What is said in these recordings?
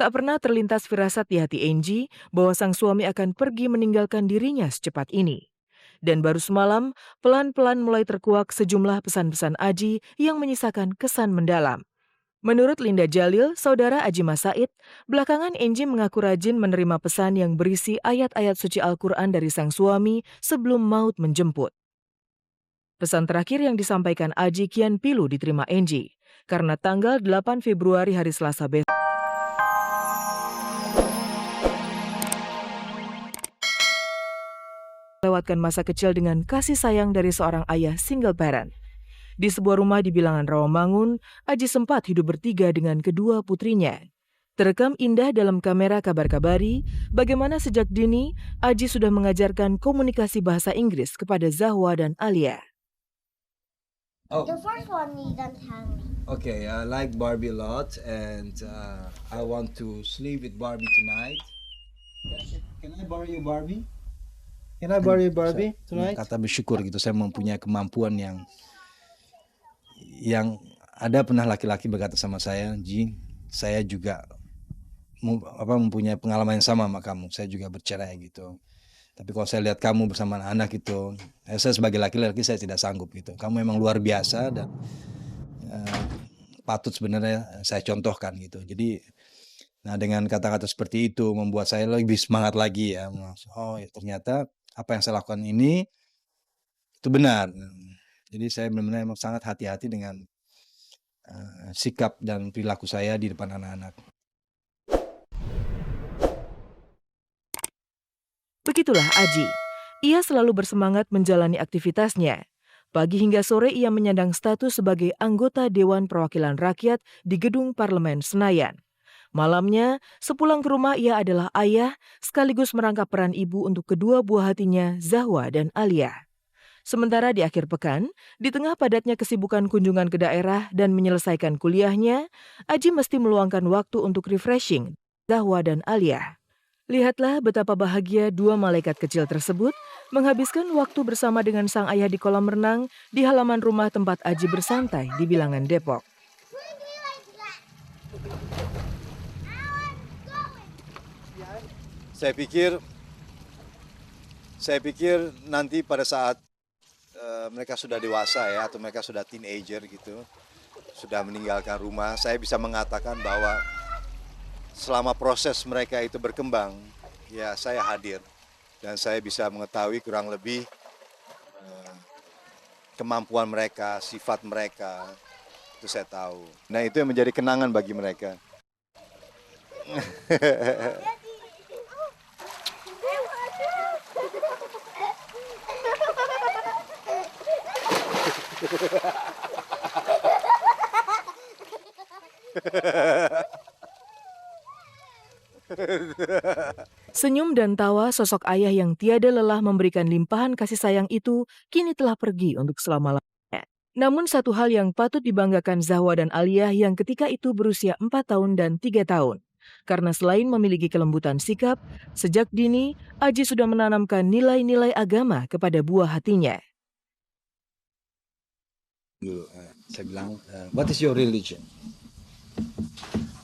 Tak pernah terlintas firasat di hati Angie bahwa sang suami akan pergi meninggalkan dirinya secepat ini. Dan baru semalam, pelan-pelan mulai terkuak sejumlah pesan-pesan Aji yang menyisakan kesan mendalam. Menurut Linda Jalil, saudara Aji Mas Said, belakangan Angie mengaku rajin menerima pesan yang berisi ayat-ayat suci Al-Quran dari sang suami sebelum maut menjemput. Pesan terakhir yang disampaikan Aji kian pilu diterima Angie, karena tanggal 8 Februari hari Selasa besok, lewatkan masa kecil dengan kasih sayang dari seorang ayah single parent. Di sebuah rumah di bilangan Rawamangun, Aji sempat hidup bertiga dengan kedua putrinya. Terekam indah dalam kamera Kabar-Kabari, bagaimana sejak dini Aji sudah mengajarkan komunikasi bahasa Inggris kepada Zahwa dan Alia. Oh, The first one you don't tell me. okay. I like Barbie a lot, and I want to sleep with Barbie tonight. Can I borrow you Barbie? Can I borrow your Barbie tonight? Kata bersyukur gitu, saya mempunyai kemampuan yang ada pernah laki-laki berkata sama saya, Ji, saya juga mempunyai pengalaman yang sama sama kamu. Saya juga bercerai gitu. Tapi kalau saya lihat kamu bersama anak-anak itu, saya sebagai laki-laki saya tidak sanggup gitu. Kamu memang luar biasa dan patut sebenarnya saya contohkan gitu. Jadi, nah dengan kata-kata seperti itu membuat saya lebih semangat lagi ya. Oh ya ternyata apa yang saya lakukan ini itu benar. Jadi saya benar-benar memang sangat hati-hati dengan sikap dan perilaku saya di depan anak-anak. Begitulah Aji. Ia selalu bersemangat menjalani aktivitasnya. Pagi hingga sore ia menyandang status sebagai anggota Dewan Perwakilan Rakyat di Gedung Parlemen Senayan. Malamnya, sepulang ke rumah ia adalah ayah sekaligus merangkap peran ibu untuk kedua buah hatinya, Zahwa dan Alia. Sementara di akhir pekan, di tengah padatnya kesibukan kunjungan ke daerah dan menyelesaikan kuliahnya, Aji mesti meluangkan waktu untuk refreshing Zahwa dan Alia. Lihatlah betapa bahagia dua malaikat kecil tersebut menghabiskan waktu bersama dengan sang ayah di kolam renang di halaman rumah tempat Aji bersantai di Bilangan Depok. Saya pikir nanti pada saat mereka sudah dewasa ya, atau mereka sudah teenager gitu, sudah meninggalkan rumah, saya bisa mengatakan bahwa selama proses mereka itu berkembang, ya saya hadir dan saya bisa mengetahui kurang lebih kemampuan mereka, sifat mereka, itu saya tahu. Nah itu yang menjadi kenangan bagi mereka. Senyum dan tawa sosok ayah yang tiada lelah memberikan limpahan kasih sayang itu kini telah pergi untuk selama-lamanya. Namun satu hal yang patut dibanggakan Zahwa dan Alia yang ketika itu berusia 4 tahun dan 3 tahun. Karena selain memiliki kelembutan sikap, sejak dini Aji sudah menanamkan nilai-nilai agama kepada buah hatinya. Saya bilang, what is your religion?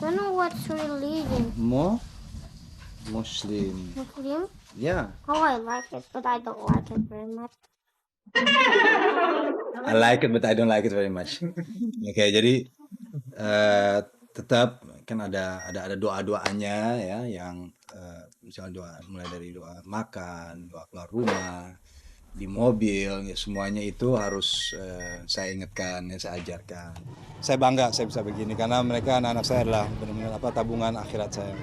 I don't know what's religion. Muslim. Muslim? Yeah. Oh, I like it, but I don't like it very much. I like it, but I don't like it very much. Oke, jadi tetap kan ada doa-doanya ya, yang misalnya doa mulai dari doa makan, doa keluar rumah, di mobil, ya semuanya itu harus saya ingatkan, ya saya ajarkan. Saya bangga saya bisa begini karena mereka anak-anak saya adalah benar-benar tabungan akhirat saya.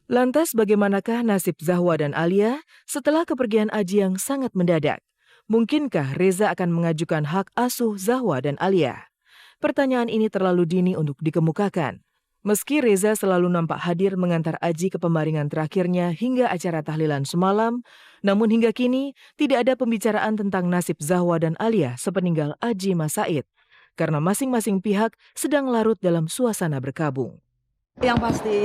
Lantas bagaimanakah nasib Zahwa dan Alia setelah kepergian Aji yang sangat mendadak? Mungkinkah Reza akan mengajukan hak asuh Zahwa dan Alia? Pertanyaan ini terlalu dini untuk dikemukakan. Meski Reza selalu nampak hadir mengantar Aji ke pembaringan terakhirnya hingga acara tahlilan semalam, namun hingga kini tidak ada pembicaraan tentang nasib Zahwa dan Alia sepeninggal Aji Mas Said, karena masing-masing pihak sedang larut dalam suasana berkabung. Yang pasti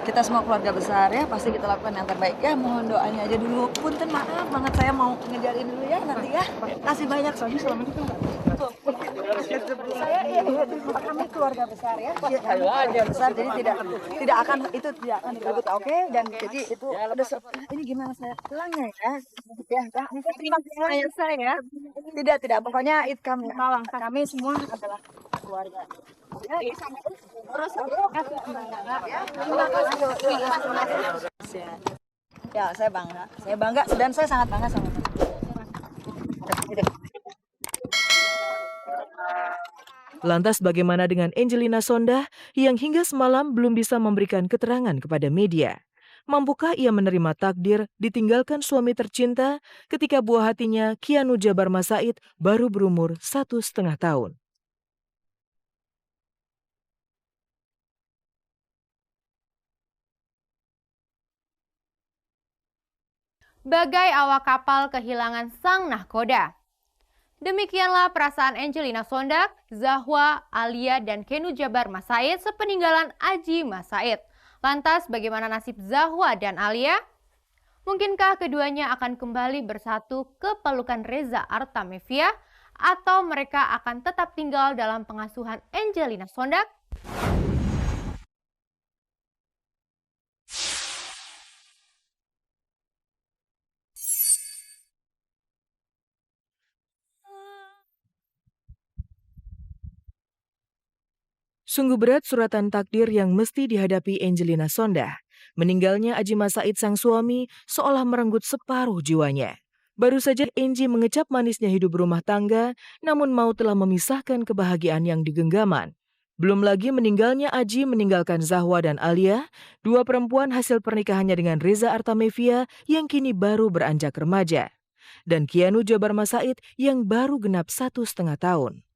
kita semua keluarga besar ya, pasti kita lakukan yang terbaik ya. Mohon doanya aja dulu. Punten maaf banget saya mau ngejarin dulu ya nanti ya. Kasih banyak soalnya selama ini tuh Kami keluarga besar ya. Keluarga besar, jadi tidak akan diribut, oke? Dan jadi itu ini gimana saya pulangnya ya? Ya, saya. Tidak. Pokoknya kami semua adalah keluarga. Ya, saya bangga dan saya sangat bangga sama Mas. Lantas bagaimana dengan Angelina Sondah yang hingga semalam belum bisa memberikan keterangan kepada media? Mampukah ia menerima takdir ditinggalkan suami tercinta ketika buah hatinya Kianu Jabar Masaid baru berumur 1,5 tahun? Bagai awak kapal kehilangan sang nahkoda. Demikianlah perasaan Angelina Sondah, Zahwa, Alia, dan Kianu Jabar Masaid sepeninggalan Aji Masaid. Lantas bagaimana nasib Zahwa dan Alia? Mungkinkah keduanya akan kembali bersatu ke pelukan Reza Artamevia atau mereka akan tetap tinggal dalam pengasuhan Angelina Sondah? Sungguh berat suratan takdir yang mesti dihadapi Angelina Sondah. Meninggalnya Aji Masaid sang suami seolah merenggut separuh jiwanya. Baru saja Angie mengecap manisnya hidup rumah tangga, namun maut telah memisahkan kebahagiaan yang digenggaman. Belum lagi meninggalnya Aji meninggalkan Zahwa dan Alia, dua perempuan hasil pernikahannya dengan Reza Artamevia yang kini baru beranjak remaja. Dan Kianu Jabar Masaid yang baru genap 1,5 tahun.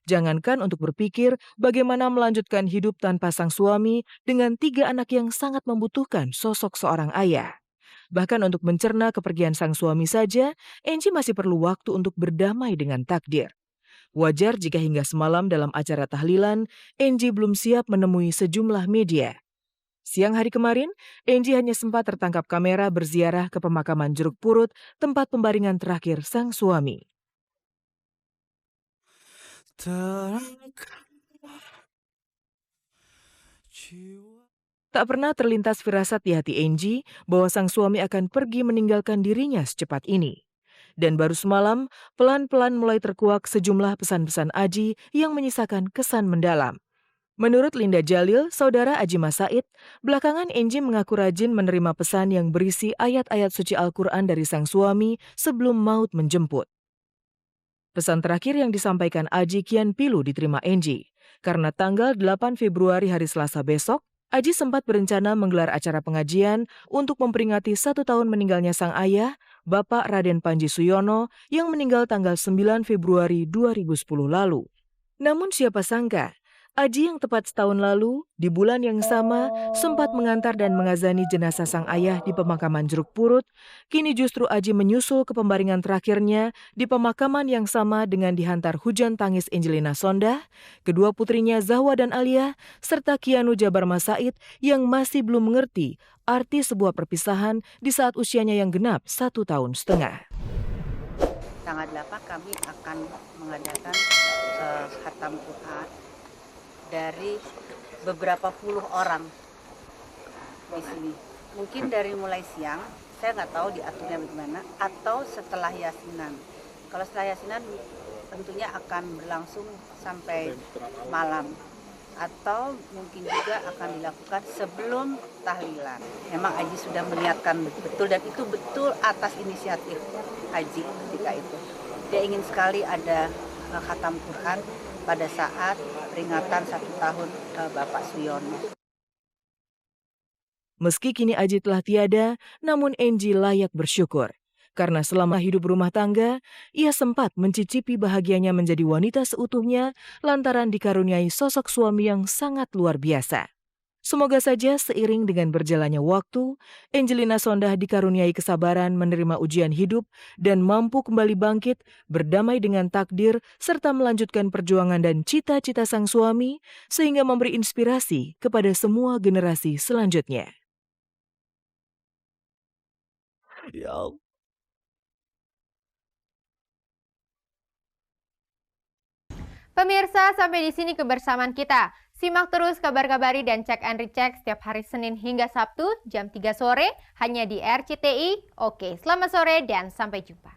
Jangankan untuk berpikir bagaimana melanjutkan hidup tanpa sang suami dengan 3 anak yang sangat membutuhkan sosok seorang ayah. Bahkan untuk mencerna kepergian sang suami saja, Angie masih perlu waktu untuk berdamai dengan takdir. Wajar jika hingga semalam dalam acara tahlilan, Angie belum siap menemui sejumlah media. Siang hari kemarin, Angie hanya sempat tertangkap kamera berziarah ke pemakaman Jeruk Purut, tempat pembaringan terakhir sang suami. Tak pernah terlintas firasat di hati Angie bahwa sang suami akan pergi meninggalkan dirinya secepat ini. Dan baru semalam, pelan-pelan mulai terkuak sejumlah pesan-pesan Aji yang menyisakan kesan mendalam. Menurut Linda Jalil, saudara Aji Masaid, belakangan Angie mengaku rajin menerima pesan yang berisi ayat-ayat suci Al-Quran dari sang suami sebelum maut menjemput. Pesan terakhir yang disampaikan Aji kian pilu diterima Angie. Karena tanggal 8 Februari hari Selasa besok, Aji sempat berencana menggelar acara pengajian untuk memperingati 1 tahun meninggalnya sang ayah, Bapak Raden Panji Suyono, yang meninggal tanggal 9 Februari 2010 lalu. Namun siapa sangka, Aji yang tepat setahun lalu, di bulan yang sama, sempat mengantar dan mengazani jenazah sang ayah di pemakaman Jeruk Purut. Kini justru Aji menyusul ke pembaringan terakhirnya di pemakaman yang sama dengan dihantar hujan tangis Angelina Sondah, kedua putrinya Zahwa dan Alia, serta Kianu Jabar Masaid yang masih belum mengerti arti sebuah perpisahan di saat usianya yang genap 1,5 tahun. Tanggal 8 kami akan mengadakan khatam Quran dari beberapa puluh orang di sini. Mungkin dari mulai siang, saya nggak tahu diaturnya bagaimana, atau setelah yasinan. Kalau setelah yasinan tentunya akan berlangsung sampai malam, atau mungkin juga akan dilakukan sebelum tahlilan. Memang Aji sudah meniatkan betul, dan itu betul atas inisiatif Aji ketika itu. Dia ingin sekali ada khatam Quran pada saat peringatan 1 tahun Bapak Suyono. Meski kini Aji telah tiada, namun Angie layak bersyukur. Karena selama hidup rumah tangga, ia sempat mencicipi bahagianya menjadi wanita seutuhnya lantaran dikaruniai sosok suami yang sangat luar biasa. Semoga saja seiring dengan berjalannya waktu, Angelina Sondah dikaruniai kesabaran menerima ujian hidup dan mampu kembali bangkit, berdamai dengan takdir, serta melanjutkan perjuangan dan cita-cita sang suami, sehingga memberi inspirasi kepada semua generasi selanjutnya. Ya Allah. Pemirsa, sampai di sini kebersamaan kita. Simak terus kabar-kabari dan cek and recheck setiap hari Senin hingga Sabtu jam 3 sore hanya di RCTI. Oke, selamat sore dan sampai jumpa.